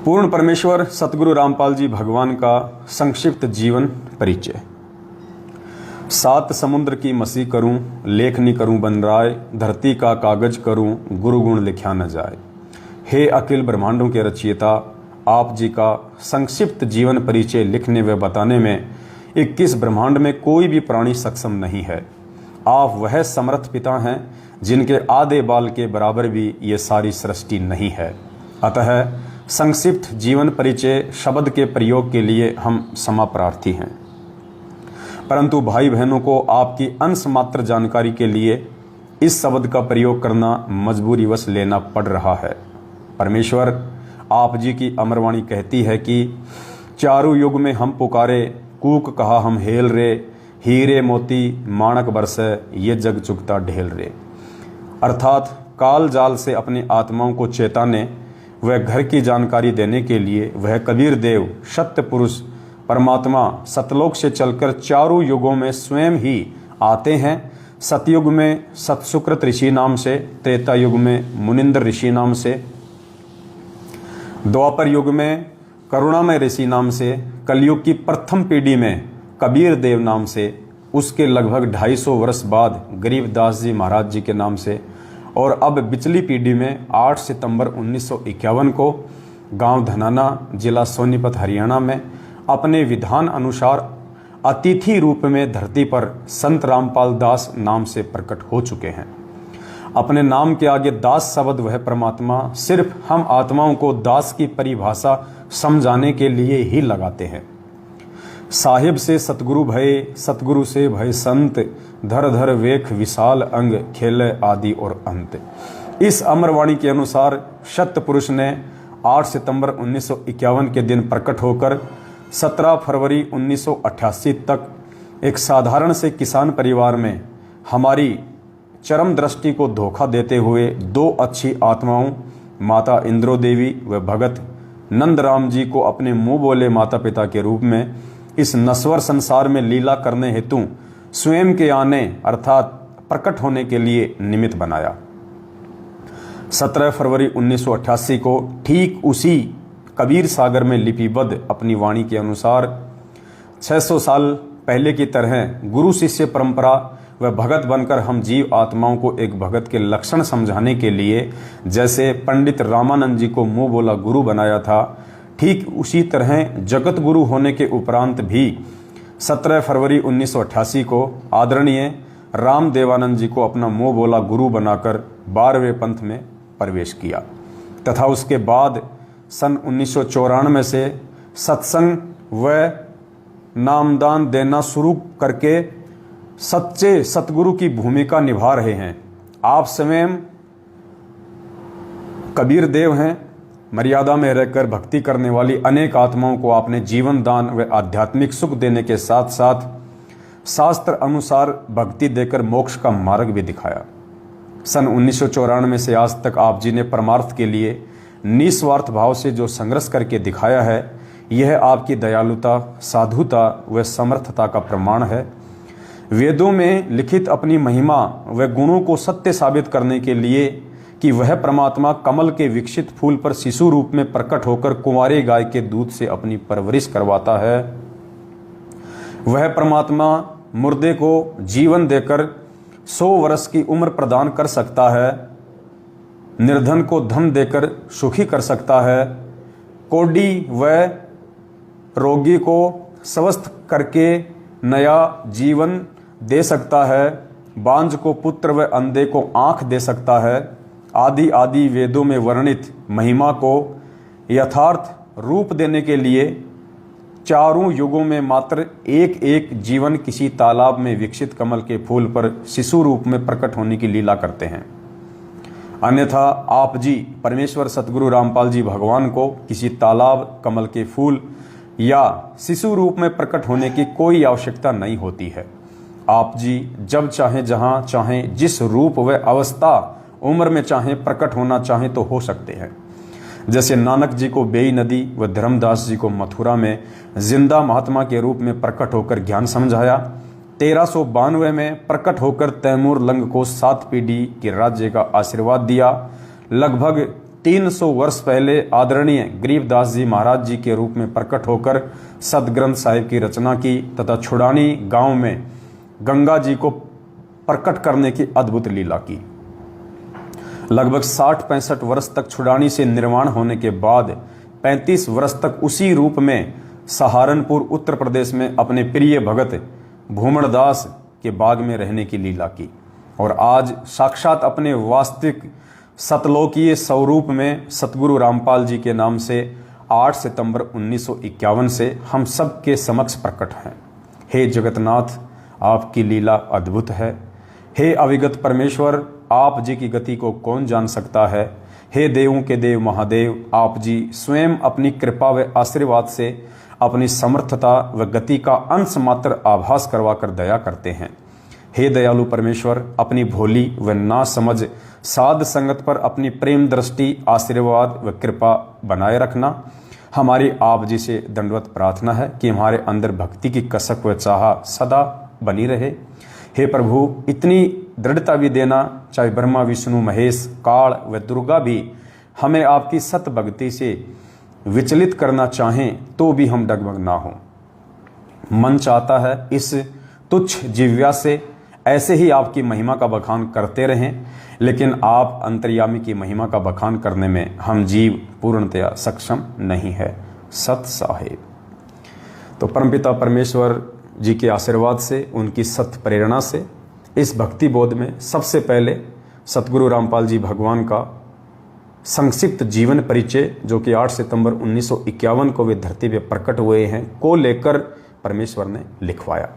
पूर्ण परमेश्वर सतगुरु रामपाल जी भगवान का संक्षिप्त जीवन परिचय। सात समुद्र की मसी करूं, लेखनी करूं बनराय, धरती का कागज करूं, गुरु गुण लिखा न जाए। हे अखिल ब्रह्मांडों के रचयिता, आप जी का संक्षिप्त जीवन परिचय लिखने व बताने में 21 ब्रह्मांड में कोई भी प्राणी सक्षम नहीं है। आप वह समर्थ पिता हैं जिनके आधे बाल के बराबर भी ये सारी सृष्टि नहीं है। अतः संक्षिप्त जीवन परिचय शब्द के प्रयोग के लिए हम क्षमा प्रार्थी हैं, परंतु भाई बहनों को आपकी अंश मात्र जानकारी के लिए इस शब्द का प्रयोग करना मजबूरीवश लेना पड़ रहा है। परमेश्वर आप जी की अमरवाणी कहती है कि चारों युग में हम पुकारे, कूक कहा हम हेल रे, हीरे मोती माणक बरसे, ये जग चुकता ढेल रे। अर्थात काल जाल से अपनी आत्माओं को चेताने वह घर की जानकारी देने के लिए वह कबीर देव सत्य पुरुष परमात्मा सतलोक से चलकर चारों युगों में स्वयं ही आते हैं। सतयुग में सतसुकृत ऋषि नाम से, त्रेता युग में मुनिंद्र ऋषि नाम से, द्वापर युग में करुणामय ऋषि नाम से, कलयुग की प्रथम पीढ़ी में कबीर देव नाम से, उसके लगभग 250 वर्ष बाद गरीबदास जी महाराज जी के नाम से, और अब पिछली पीढ़ी में 8 सितंबर 1951 को गांव धनाना, जिला सोनीपत, हरियाणा में अपने विधान अनुसार अतिथि रूप में धरती पर संत रामपाल दास नाम से प्रकट हो चुके हैं। अपने नाम के आगे दास शब्द वह परमात्मा सिर्फ हम आत्माओं को दास की परिभाषा समझाने के लिए ही लगाते हैं। साहिब से सतगुरु भय, सतगुरु से भय संत, धर धर वेख विशाल अंग, खेल आदि और अंत। इस अमरवाणी के अनुसार सत्य पुरुष ने 8 सितंबर 1951 के दिन प्रकट होकर 17 फरवरी 1988 तक एक साधारण से किसान परिवार में हमारी चरम दृष्टि को धोखा देते हुए 2 अच्छी आत्माओं माता इंद्रो देवी व भगत नंदराम जी को अपने मुंह बोले माता पिता के रूप में इस नश्वर संसार में लीला करने हेतु स्वयं के आने अर्थात प्रकट होने के लिए निमित्त बनाया। 17 फरवरी 1988 को ठीक उसी कबीर सागर में लिपिबद्ध अपनी वाणी के अनुसार 600 साल पहले की तरह गुरु शिष्य परंपरा व भगत बनकर हम जीव आत्माओं को एक भगत के लक्षण समझाने के लिए जैसे पंडित रामानंद जी को मुंह बोला गुरु बनाया था, ठीक उसी तरह जगत गुरु होने के उपरांत भी 17 फरवरी 1988 को आदरणीय राम देवानंद जी को अपना मुंह बोला गुरु बनाकर 12वें पंथ में प्रवेश किया तथा उसके बाद सन 1994 से सत्संग व नामदान देना शुरू करके सच्चे सतगुरु की भूमिका निभा रहे हैं। आप स्वयं कबीर देव हैं। मर्यादा में रहकर भक्ति करने वाली अनेक आत्माओं को आपने जीवन दान व आध्यात्मिक सुख देने के साथ साथ शास्त्र अनुसार भक्ति देकर मोक्ष का मार्ग भी दिखाया। सन 1994 से आज तक आप जी ने परमार्थ के लिए निस्वार्थ भाव से जो संघर्ष करके दिखाया है, यह आपकी दयालुता, साधुता व समर्थता का प्रमाण है। वेदों में लिखित अपनी महिमा व गुणों को सत्य साबित करने के लिए कि वह परमात्मा कमल के विकसित फूल पर शिशु रूप में प्रकट होकर कुंवारे गाय के दूध से अपनी परवरिश करवाता है, वह परमात्मा मुर्दे को जीवन देकर 100 वर्ष की उम्र प्रदान कर सकता है, निर्धन को धन देकर सुखी कर सकता है, कोढ़ी व रोगी को स्वस्थ करके नया जीवन दे सकता है, बांझ को पुत्र व अंधे को आंख दे सकता है, आदि आदि वेदों में वर्णित महिमा को यथार्थ रूप देने के लिए चारों युगों में मात्र एक एक जीवन किसी तालाब में विकसित कमल के फूल पर शिशु रूप में प्रकट होने की लीला करते हैं। अन्यथा आप जी परमेश्वर सतगुरु रामपाल जी भगवान को किसी तालाब, कमल के फूल या शिशु रूप में प्रकट होने की कोई आवश्यकता नहीं होती है। आप जी जब चाहें, जहां चाहें, जिस रूप व अवस्था उम्र में चाहें प्रकट होना चाहें तो हो सकते हैं। जैसे नानक जी को बेई नदी व धर्मदास जी को मथुरा में जिंदा महात्मा के रूप में प्रकट होकर ज्ञान समझाया, 1392 में प्रकट होकर तैमूर लंग को 7 पीढ़ी के राज्य का आशीर्वाद दिया, लगभग 300 वर्ष पहले आदरणीय गरीबदास जी महाराज जी के रूप में प्रकट होकर सदग्रंथ साहिब की रचना की तथा छुड़ानी गांव में गंगा जी को प्रकट करने की अद्भुत लीला की। लगभग 60-65 वर्ष तक छुड़ानी से निर्माण होने के बाद 35 वर्ष तक उसी रूप में सहारनपुर उत्तर प्रदेश में अपने प्रिय भगत भूमणदास के बाग में रहने की लीला की और आज साक्षात अपने वास्तविक सतलोकीय स्वरूप में सतगुरु रामपाल जी के नाम से 8 सितंबर 1951 से हम सब के समक्ष प्रकट हैं। हे जगतनाथ, आपकी लीला अद्भुत है। हे अविगत परमेश्वर, आप जी की गति को कौन जान सकता है। हे देवों के देव महादेव, आप जी स्वयं अपनी कृपा व आशीर्वाद से अपनी समर्थता व गति का अंश मात्र आभास करवाकर दया करते हैं। हे दयालु परमेश्वर, अपनी भोली व ना समझ साध संगत पर अपनी प्रेम दृष्टि, आशीर्वाद व कृपा बनाए रखना। हमारी आप जी से दंडवत प्रार्थना है कि हमारे अंदर भक्ति की कसक व चाह सदा बनी रहे। हे प्रभु, इतनी दृढ़ता भी देना, चाहे ब्रह्मा विष्णु महेश काल व दुर्गा भी हमें आपकी सत भक्ति से विचलित करना चाहें तो भी हम डगमग ना हो। मन चाहता है इस तुच्छ जिव्या से ऐसे ही आपकी महिमा का बखान करते रहें, लेकिन आप अंतर्यामी की महिमा का बखान करने में हम जीव पूर्णतया सक्षम नहीं है। सत साहेब। तो परमपिता परमेश्वर जी के आशीर्वाद से, उनकी सत प्रेरणा से इस भक्ति बोध में सबसे पहले सतगुरु रामपाल जी भगवान का संक्षिप्त जीवन परिचय, जो कि 8 सितंबर 1951 को वे धरती पे प्रकट हुए हैं, को लेकर परमेश्वर ने लिखवाया।